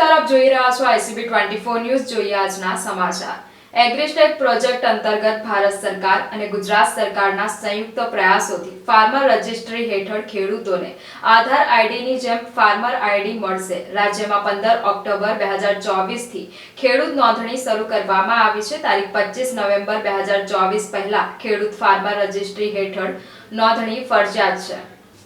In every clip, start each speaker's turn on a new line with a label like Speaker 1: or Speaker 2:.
Speaker 1: નમસ્કાર, આપ જોઈ રહ્યા છો ICB 24 ન્યૂઝ. જોઈએ આજના સમાચાર. એગ્રીસ્ટેક પ્રોજેક્ટ અંતર્ગત ભારત સરકાર અને ગુજરાત સરકારના સંયુક્ત પ્રયાસોથી ફાર્મર રજિસ્ટ્રી હેઠળ ખેડૂતોને આધાર આઈડીની જેમ ફાર્મર આઈડી મળશે. રાજ્યમાં 15 ઓક્ટોબર 2024 થી ખેડૂત નોંધણી શરૂ કરવામાં આવી છે. તારીખ 25 નવેમ્બર 2024 પહેલા ખેડૂત ફાર્મર રજિસ્ટ્રી હેઠળ નોંધણી ફરજિયાત છે.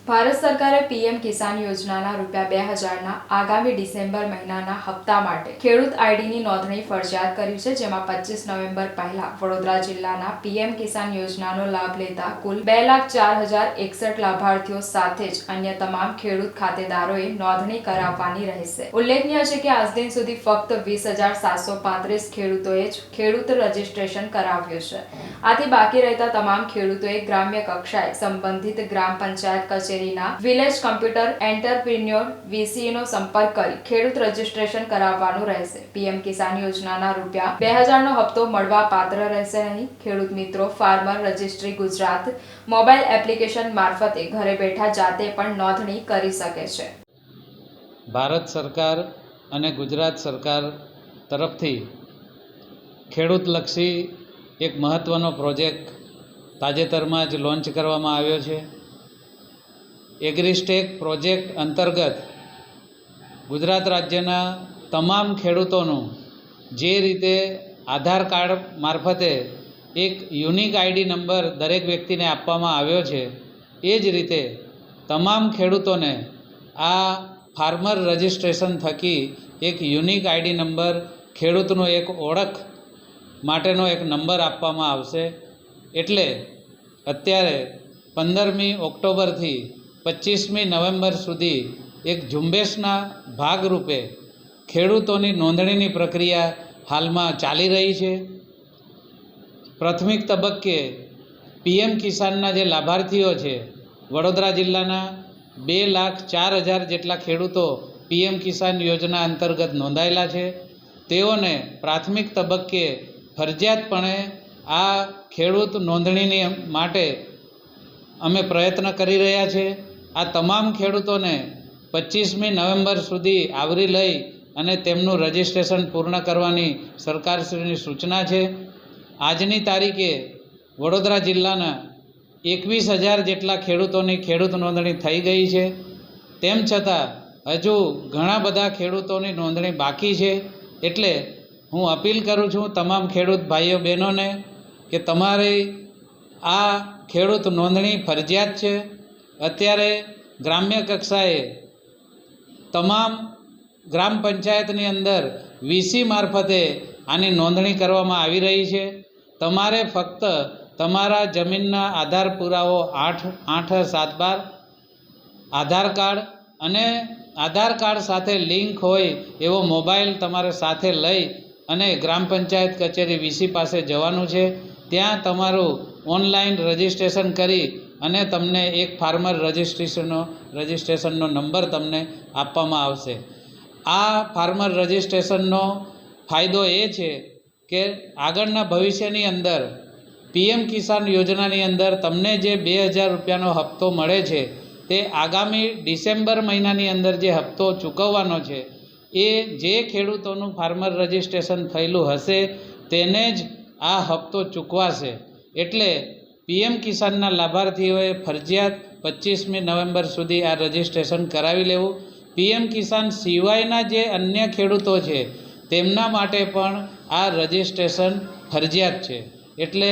Speaker 1: ભારત સરકારે પીએમ કિસાન યોજનાના ₹2000ના આગામી ડિસેમ્બર મહિનાના હપ્તા માટે ખેડૂત આઈડીની નોંધણી ફરજિયાત કરી છે, જેમાં 25 નવેમ્બર પહેલા વડોદરા જિલ્લાના પીએમ કિસાન યોજનાનો લાભ લેતા કુલ 2,04,061 લાભાર્થીઓ સાથે જ અન્ય તમામ ખેડૂત ખાતેદારોએ નોંધણી કરાવવાની રહેશે. ઉલ્લેખનીય છે કે આજ દિન સુધી ફક્ત 20,735 ખેડૂતોએ જ ખેડૂત રજીસ્ટ્રેશન કરાવ્યું છે. આથી બાકી રહેતા તમામ ખેડૂતોએ ગ્રામ્ય કક્ષાએ સંબંધિત ગ્રામ પંચાયત કચેરીના વિલેજ કમ્પ્યુટર એન્ટરપ્રિન્યોર VCE નો સંપર્ક કરી ખેડૂત રજીસ્ટ્રેશન કરાવવાનું રહેશે. પીએમ કિસાન યોજનાના ₹2000નો હપ્તો મળવા પાત્ર રહેશે નહીં. ખેડૂત મિત્રો farmer registry Gujarat mobile application મારફતે ઘરે બેઠા જાતે પણ નોંધણી કરી શકે છે.
Speaker 2: ભારત સરકાર અને ગુજરાત સરકાર તરફથી ખેડૂતલક્ષી એક મહત્ત્વનો પ્રોજેક્ટ તાજેતરમાં જ લોન્ચ કરવામાં આવ્યો છે. એગ્રીસ્ટેક પ્રોજેક્ટ અંતર્ગત ગુજરાત રાજ્યના તમામ ખેડૂતોનું જે રીતે આધાર કાર્ડ મારફતે એક યુનિક આઈડી નંબર દરેક વ્યક્તિને આપવામાં આવ્યો છે, એ જ રીતે તમામ ખેડૂતોને આ ફાર્મર રજિસ્ટ્રેશન થકી એક યુનિક આઈડી નંબર, ખેડૂતનો એક ઓળખ માટેનો એક નંબર આપવામાં આવશે. એટલે અત્યારે 15મી ઓક્ટોબરથી 25મી નવેમ્બર સુધી એક ઝુંબેશના ભાગરૂપે ખેડૂતોની નોંધણીની પ્રક્રિયા હાલમાં ચાલી રહી છે. પ્રાથમિક તબક્કે પીએમ કિસાનના જે લાભાર્થીઓ છે, વડોદરા જિલ્લાના 2,04,000 જેટલા ખેડૂતો પીએમ કિસાન યોજના અંતર્ગત નોંધાયેલા છે. તેઓને પ્રાથમિક તબક્કે ફરજિયાતપણે આ ખેડૂત નોંધણીની માટે અમે પ્રયત્ન કરી રહ્યા છીએ. આ તમામ ખેડૂતોને 25મી નવેમ્બર સુધી આવરી લઈ અને તેમનું રજિસ્ટ્રેશન પૂર્ણ કરવાની સરકારશ્રીની સૂચના છે. આજની તારીખે વડોદરા જિલ્લાના 21,000 જેટલા ખેડૂતોની ખેડૂત નોંધણી થઈ ગઈ છે. તેમ છતાં હજુ ઘણા બધા ખેડૂતોની નોંધણી બાકી છે. એટલે હું અપીલ કરું છું તમામ ખેડૂત ભાઈઓ બહેનોને કે તમારી આ ખેડૂત નોંધણી ફરજિયાત છે. અત્યારે ગ્રામ્ય કક્ષાએ તમામ ગ્રામ પંચાયતની અંદર VC મારફતે આની નોંધણી કરવામાં આવી રહી છે. તમારે ફક્ત તમારા જમીનના આધાર પુરાવો 8/7/12, આધાર કાર્ડ અને આધાર કાર્ડ સાથે લિંક હોય એવો મોબાઈલ તમારે સાથે લઈ અને ગ્રામ પંચાયત કચેરી VC પાસે જવાનું છે. ત્યાં તમારું ઓનલાઈન રજિસ્ટ્રેશન કરી અને તમને એક ફાર્મર રજિસ્ટ્રેશનનો નંબર તમને આપવામાં આવશે. આ ફાર્મર રજિસ્ટ્રેશનનો ફાયદો એ છે કે આગળના ભવિષ્યની અંદર પીએમ કિસાન યોજનાની અંદર તમને જે ₹2000નો હપ્તો મળે છે, તે આગામી ડિસેમ્બર મહિનાની અંદર જે હપ્તો ચૂકવવાનો છે, એ જે ખેડૂતોનું ફાર્મર રજિસ્ટ્રેશન થયેલું હશે તેને જ આ હપ્તો ચૂકવાશે. એટલે પીએમ કિસાનના લાભાર્થીઓએ ફરજિયાત 25મી નવેમ્બર સુધી આ રજિસ્ટ્રેશન કરાવી લેવું. પીએમ કિસાન સિવાયના જે અન્ય ખેડૂતો છે તેમના માટે પણ આ રજિસ્ટ્રેશન ફરજિયાત છે. એટલે